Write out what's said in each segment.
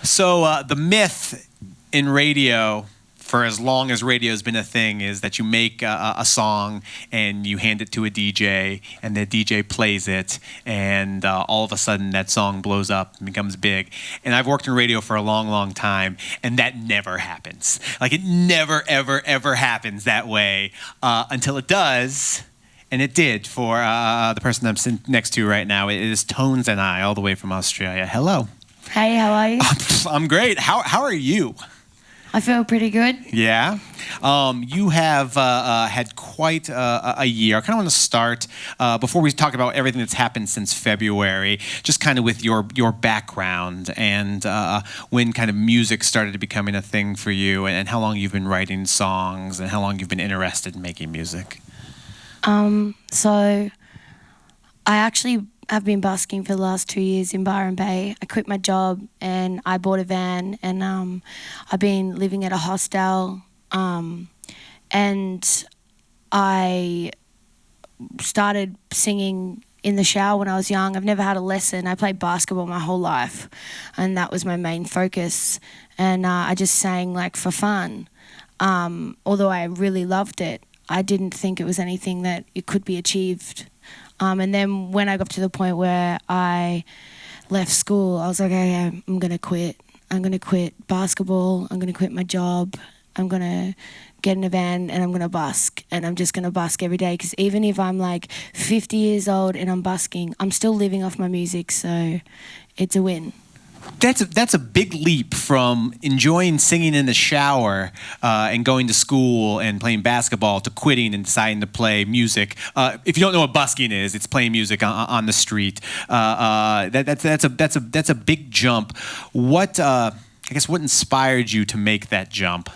So the myth in radio, for as long as radio's been a thing, is that you make a song and you hand it to a DJ, and the DJ plays it, and all of a sudden that song blows up and becomes big. And I've worked in radio for a long, long time, and that never happens. Like, it never, ever, ever happens that way until it does. And it did for the person I'm sitting next to right now. It is Tones and I, all the way from Australia. Hello. Hey, how are you? I'm great. How are you? I feel pretty good. Yeah. You have had quite a year. I kind of want to start, before we talk about everything that's happened since February, just kind of with your background and when kind of music started becoming a thing for you, and how long you've been writing songs and how long you've been interested in making music. So I actually have been busking for the last 2 years in Byron Bay. I quit my job and I bought a van, and I've been living at a hostel, and I started singing in the shower when I was young. I've never had a lesson. I played basketball my whole life, and that was my main focus, and I just sang like for fun. Although I really loved it, I didn't think it was anything that it could be achieved. And then when I got to the point where I left school, I was like, okay, I'm going to quit. I'm going to quit basketball. I'm going to quit my job. I'm going to get in a van and I'm going to busk. And I'm just going to busk every day, because even if I'm like 50 years old and I'm busking, I'm still living off my music. So it's a win. That's a big leap from enjoying singing in the shower and going to school and playing basketball to quitting and deciding to play music. If you don't know what busking is, it's playing music on the street. That's a big jump. What what inspired you to make that jump?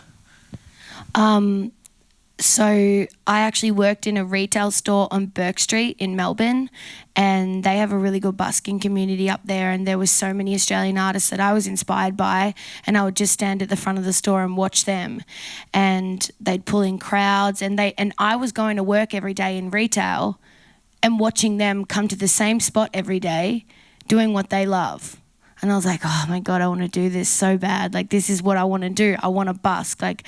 So I actually worked in a retail store on Bourke Street in Melbourne, and they have a really good busking community up there, and there was so many Australian artists that I was inspired by, and I would just stand at the front of the store and watch them, and they'd pull in crowds, and I was going to work every day in retail and watching them come to the same spot every day doing what they love. And I was like, oh my God, I want to do this so bad. Like, this is what I want to do. I want to busk. Like,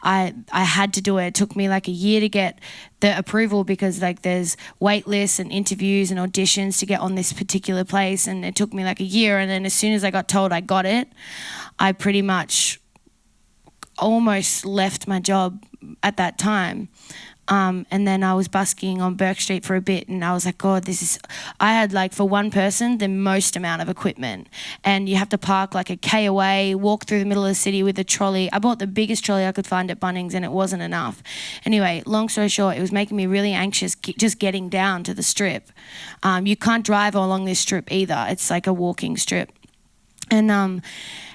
I had to do it. It took me like a year to get the approval, because like there's wait lists and interviews and auditions to get on this particular place. And it took me like a year. And then as soon as I got told I got it, I pretty much almost left my job at that time. And then I was busking on Bourke Street for a bit, and I was like, God, I had like, for one person, the most amount of equipment, and you have to park like a K away, walk through the middle of the city with a trolley. I bought the biggest trolley I could find at Bunnings, and it wasn't enough. Anyway, long story short, it was making me really anxious just getting down to the strip. You can't drive along this strip either. It's like a walking strip. And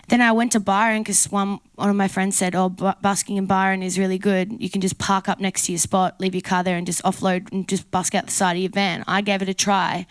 then I went to Byron, because one of my friends said, busking in Byron is really good. You can just park up next to your spot, leave your car there, and just offload and just busk out the side of your van. I gave it a try,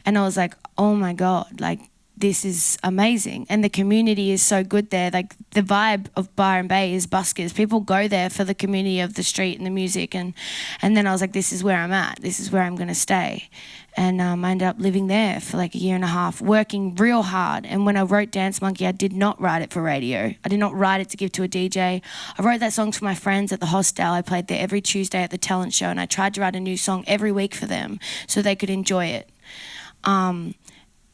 and I was like, oh my God, like, this is amazing. And the community is so good there. Like, the vibe of Byron Bay is buskers. People go there for the community of the street and the music. And then I was like, this is where I'm at. This is where I'm going to stay. And I ended up living there for like a year and a half, working real hard. And when I wrote Dance Monkey, I did not write it for radio. I did not write it to give to a DJ. I wrote that song for my friends at the hostel. I played there every Tuesday at the talent show, and I tried to write a new song every week for them so they could enjoy it.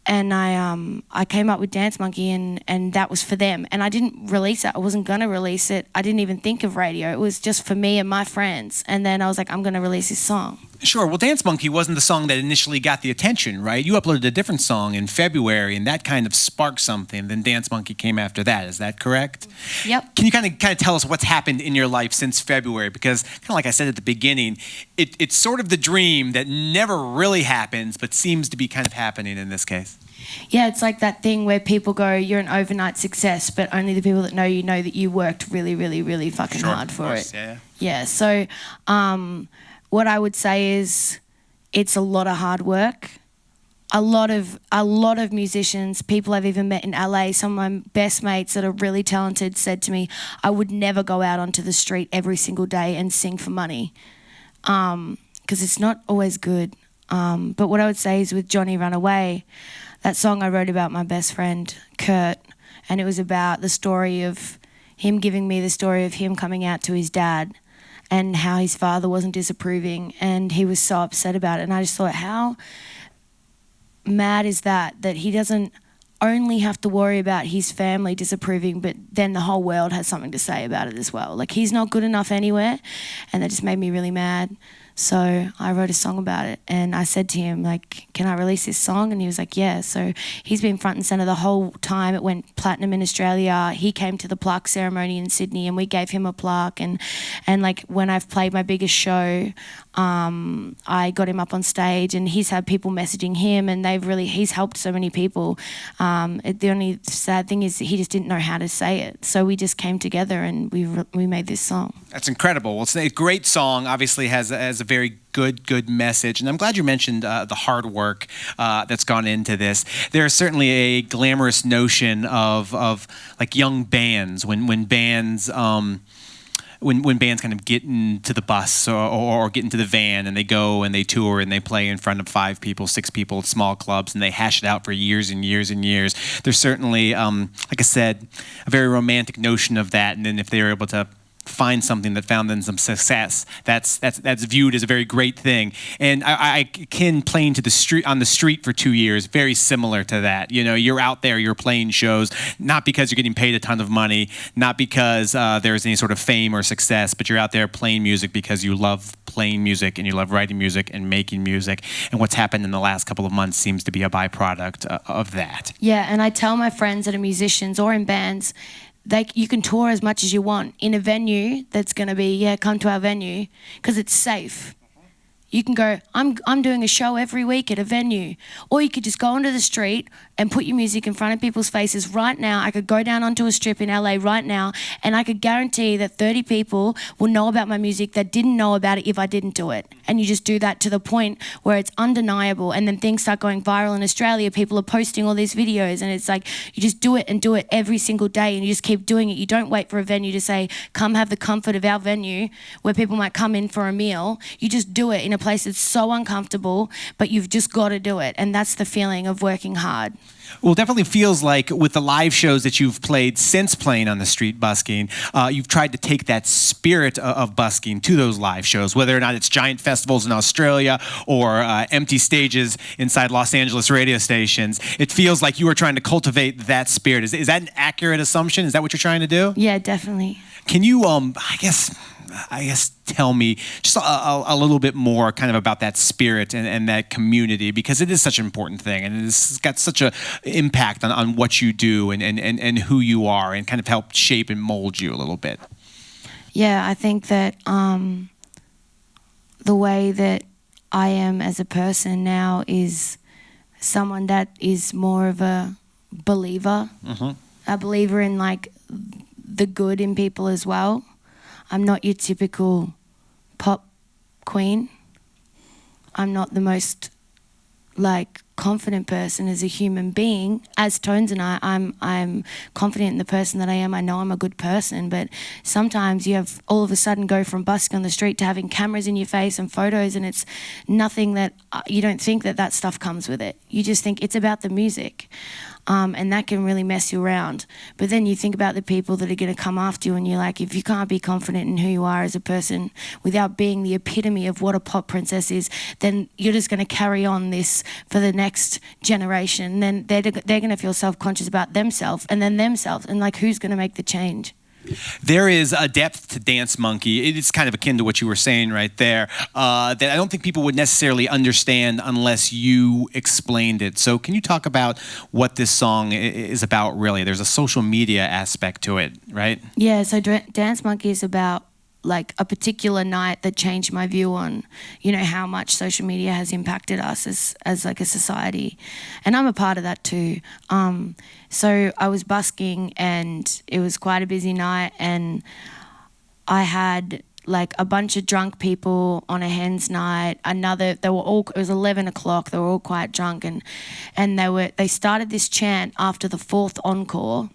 And I came up with Dance Monkey, and that was for them. And I didn't release it. I wasn't going to release it. I didn't even think of radio. It was just for me and my friends. And then I was like, I'm going to release this song. Sure. Well, Dance Monkey wasn't the song that initially got the attention, right? You uploaded a different song in February, and that kind of sparked something. Then Dance Monkey came after that. Is that correct? Yep. Can you kind of tell us what's happened in your life since February? Because kind of like I said at the beginning, it's sort of the dream that never really happens, but seems to be kind of happening in this case. Yeah, it's like that thing where people go, you're an overnight success, but only the people that know that you worked really, really, really fucking hard for it. Yeah. So what I would say is it's a lot of hard work. A lot of musicians, people I've even met in LA, some of my best mates that are really talented said to me, I would never go out onto the street every single day and sing for money, because it's not always good. But what I would say is with Johnny Runaway, that song I wrote about my best friend, Kurt, and it was about the story of him giving me the story of him coming out to his dad and how his father wasn't disapproving, and he was so upset about it. And I just thought, how mad is that he doesn't only have to worry about his family disapproving, but then the whole world has something to say about it as well. Like, he's not good enough anywhere, and that just made me really mad. So I wrote a song about it, and I said to him, like, can I release this song? And he was like, yeah. So he's been front and centre the whole time. It went platinum in Australia. He came to the plaque ceremony in Sydney, and we gave him a plaque. And like, when I've played my biggest show, I got him up on stage, and he's had people messaging him, and he's helped so many people. The only sad thing is he just didn't know how to say it. So we just came together and we made this song. That's incredible. Well, it's a great song. Obviously has a very good message. And I'm glad you mentioned the hard work that's gone into this. There's certainly a glamorous notion of like young bands when bands when bands kind of get into the bus or get into the van and they go and they tour and they play in front of 5 people, 6 people at small clubs, and they hash it out for years and years and years. There's certainly, like I said, a very romantic notion of that. And then if they're able to find something that found them some success, that's viewed as a very great thing. And I kin playing on the street for 2 years, very similar to that. You know, you're out there, you're playing shows, not because you're getting paid a ton of money, not because there's any sort of fame or success, but you're out there playing music because you love playing music and you love writing music and making music. And what's happened in the last couple of months seems to be a byproduct of that. Yeah, and I tell my friends that are musicians or in bands, you can tour as much as you want in a venue that's going to be, come to our venue, because it's safe. You can go, I'm doing a show every week at a venue. Or you could just go onto the street and put your music in front of people's faces right now. I could go down onto a strip in LA right now, and I could guarantee that 30 people will know about my music that didn't know about it if I didn't do it. And you just do that to the point where it's undeniable, and then things start going viral in Australia. People are posting all these videos, and it's like you just do it every single day, and you just keep doing it. You don't wait for a venue to say, come have the comfort of our venue where people might come in for a meal. You just do it in a place that's so uncomfortable, but you've just got to do it. And that's the feeling of working hard. Well, it definitely feels like with the live shows that you've played since playing on the street busking, you've tried to take that spirit of busking to those live shows, whether or not it's giant festivals in Australia or empty stages inside Los Angeles radio stations. It feels like you are trying to cultivate that spirit. Is that an accurate assumption? Is that what you're trying to do? Yeah, definitely. Can you, I guess, tell me just a little bit more kind of about that spirit and that community, because it is such an important thing, and it's got such an impact on what you do and who you are, and kind of help shape and mold you a little bit. Yeah, I think that the way that I am as a person now is someone that is more of a believer, a believer in like the good in people as well. I'm not your typical pop queen. I'm not the most like confident person as a human being. As Tones and I'm confident in the person that I am. I know I'm a good person, but sometimes you have all of a sudden go from busking on the street to having cameras in your face and photos, and it's nothing that you don't think that stuff comes with it. You just think it's about the music. And that can really mess you around. But then you think about the people that are going to come after you, and you're like, if you can't be confident in who you are as a person without being the epitome of what a pop princess is, then you're just going to carry on this for the next generation. Then they're going to feel self-conscious about themselves, and like, who's going to make the change? There is a depth to Dance Monkey. It's kind of akin to what you were saying right there, that I don't think people would necessarily understand unless you explained it. So can you talk about what this song is about, really? There's a social media aspect to it, right? Yeah, so Dance Monkey is about like a particular night that changed my view on, how much social media has impacted us as like a society. And I'm a part of that too. So I was busking, and it was quite a busy night, and I had like a bunch of drunk people on a hen's night. It was 11 o'clock, they were all quite drunk, and they started this chant after the 4th encore,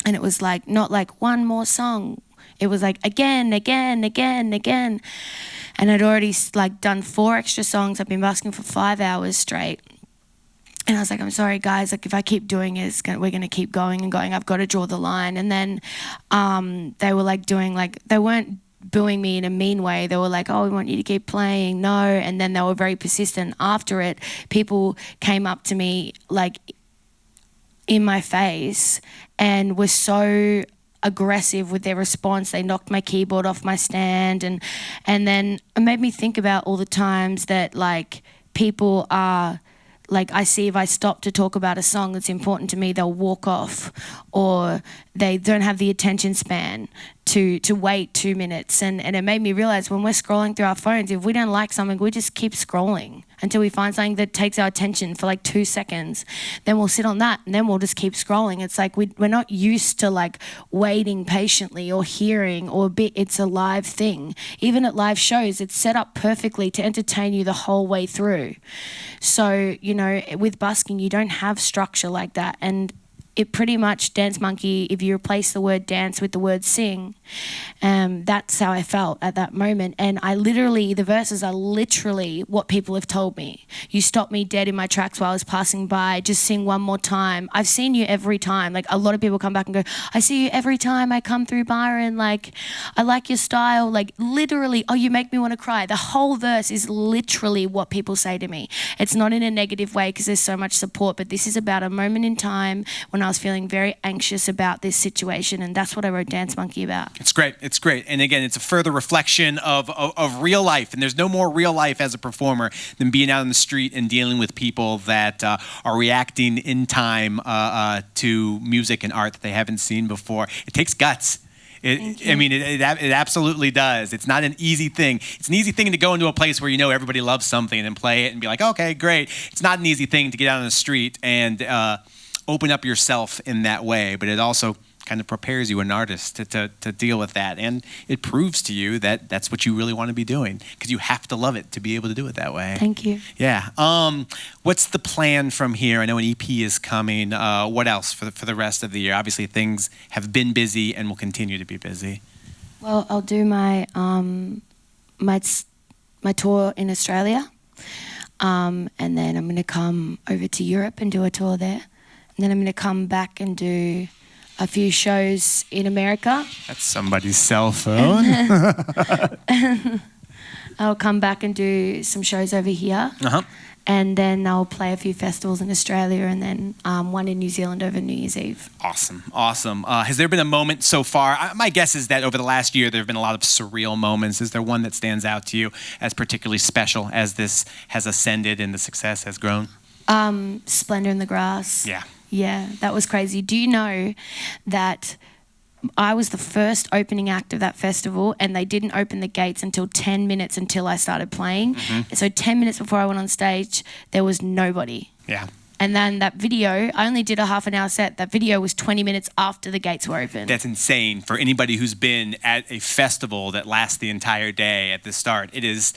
and it was like, not like one more song. It was like again, again, again, again. And I'd already like done 4 extra songs. I've been busking for 5 hours straight. And I was like, I'm sorry, guys. Like, if I keep doing it, we're going to keep going and going. I've got to draw the line. And then they were like doing like, they weren't booing me in a mean way. They were like, oh, we want you to keep playing. No. And then they were very persistent. After it, people came up to me like in my face and were so aggressive with their response. They knocked my keyboard off my stand. And then it made me think about all the times that like people are, like I see if I stop to talk about a song that's important to me, they'll walk off, or they don't have the attention span to wait 2 minutes. And it made me realize when we're scrolling through our phones, if we don't like something, we just keep scrolling until we find something that takes our attention for like 2 seconds. Then we'll sit on that and then we'll just keep scrolling. It's like we're not used to like waiting patiently or hearing or it's a live thing. Even at live shows, it's set up perfectly to entertain you the whole way through. So, you know, with busking, you don't have structure like that. And it pretty much, Dance Monkey, if you replace the word dance with the word sing, that's how I felt at that moment. And the verses are literally what people have told me. You stopped me dead in my tracks while I was passing by, just sing one more time. I've seen you every time. Like, a lot of people come back and go, I see you every time I come through, Byron. Like, I like your style. Like, literally, oh, you make me want to cry. The whole verse is literally what people say to me. It's not in a negative way because there's so much support, but this is about a moment in time when I was feeling very anxious about this situation, and that's what I wrote Dance Monkey about. It's great. It's great. And again, it's a further reflection of real life. And there's no more real life as a performer than being out on the street and dealing with people that are reacting in time to music and art that they haven't seen before. It takes guts. It absolutely does. It's not an easy thing. It's an easy thing to go into a place where you know everybody loves something and play it and be like, okay, great. It's not an easy thing to get out on the street and open up yourself in that way, but it also kind of prepares you, an artist, to deal with that. And it proves to you that that's what you really want to be doing, because you have to love it to be able to do it that way. Thank you. Yeah. What's the plan from here? I know an EP is coming. What else for the rest of the year? Obviously, things have been busy and will continue to be busy. Well, I'll do my tour in Australia, and then I'm going to come over to Europe and do a tour there. And then I'm going to come back and do a few shows in America. That's somebody's cell phone. I'll come back and do some shows over here. Uh-huh. And then I'll play a few festivals in Australia, and then one in New Zealand over New Year's Eve. Awesome. Has there been a moment so far? My guess is that over the last year there have been a lot of surreal moments. Is there one that stands out to you as particularly special as this has ascended and the success has grown? Splendor in the Grass. Yeah. Yeah, that was crazy. Do you know that I was the first opening act of that festival, and they didn't open the gates until 10 minutes until I started playing. Mm-hmm. So 10 minutes before I went on stage, there was nobody. Yeah. And then that video, I only did a half an hour set. That video was 20 minutes after the gates were open. That's insane for anybody who's been at a festival that lasts the entire day at the start. It is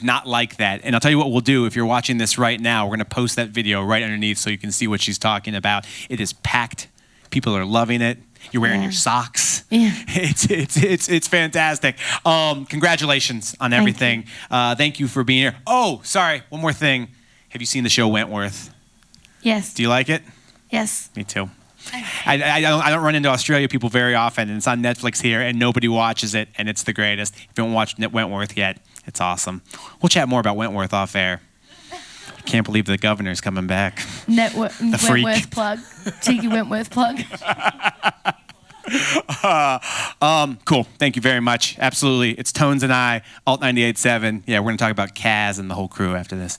not like that. And I'll tell you what we'll do. If you're watching this right now, we're going to post that video right underneath so you can see what she's talking about. It is packed. People are loving it. You're wearing your socks. Yeah. It's fantastic. Congratulations on everything. Thank you for being here. Oh, sorry. One more thing. Have you seen the show Wentworth? Yes. Do you like it? Yes. Me too. I don't run into Australia people very often, and it's on Netflix here, and nobody watches it, and it's the greatest. If you haven't watched Wentworth yet, it's awesome. We'll chat more about Wentworth off air. I can't believe the governor's coming back. The freak. Wentworth plug. Cheeky Wentworth plug. Cool. Thank you very much. Absolutely. It's Tones and I, Alt 98.7. Yeah, we're going to talk about Kaz and the whole crew after this.